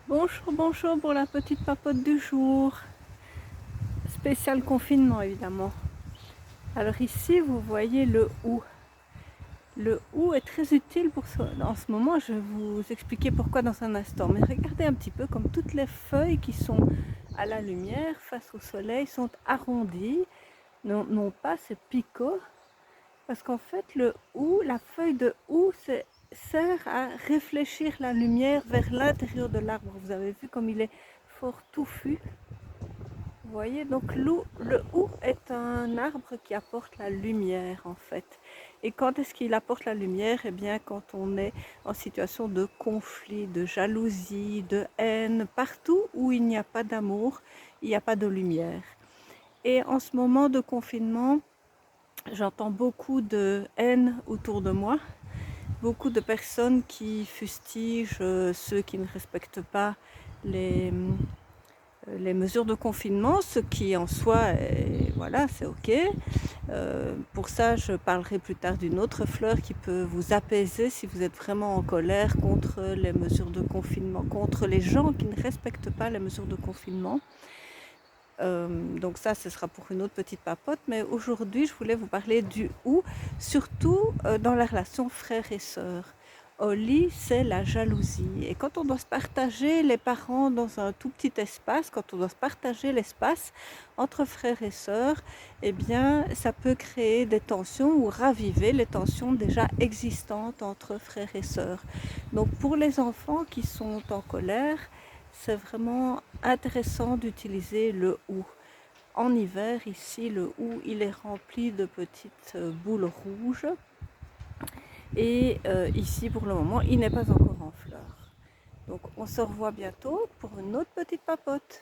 Bonjour, bonjour pour la petite papote du jour. Spécial confinement évidemment. Alors ici vous voyez le hou. Le hou est très utile pour en ce moment. Je vais vous expliquer pourquoi dans un instant. Mais regardez un petit peu comme toutes les feuilles qui sont à la lumière face au soleil sont arrondies, non pas ces picots. Parce qu'en fait le hou, la feuille de hou sert à réfléchir la lumière vers l'intérieur de l'arbre. Vous avez vu comme il est fort touffu. Vous voyez, donc le hou est un arbre qui apporte la lumière en fait. Et quand est-ce qu'il apporte la lumière? Eh bien quand on est en situation de conflit, de jalousie, de haine, partout où il n'y a pas d'amour, il n'y a pas de lumière. Et en ce moment de confinement, j'entends beaucoup de haine autour de moi, beaucoup de personnes qui fustigent ceux qui ne respectent pas les mesures de confinement, ce qui en soi, voilà, c'est ok. Pour ça, je parlerai plus tard d'une autre fleur qui peut vous apaiser si vous êtes vraiment en colère contre les mesures de confinement, contre les gens qui ne respectent pas les mesures de confinement. Donc ça, ce sera pour une autre petite papote. Mais aujourd'hui, je voulais vous parler du ou, surtout dans la relation frère et sœur. Au lit, c'est la jalousie. Et quand on doit se partager les parents dans un tout petit espace, quand on doit se partager l'espace entre frères et sœurs, eh bien, ça peut créer des tensions ou raviver les tensions déjà existantes entre frères et sœurs. Donc pour les enfants qui sont en colère, c'est vraiment intéressant d'utiliser le hou. En hiver, ici, le hou, il est rempli de petites boules rouges. Et ici, pour le moment, il n'est pas encore en fleurs. Donc, on se revoit bientôt pour une autre petite papote.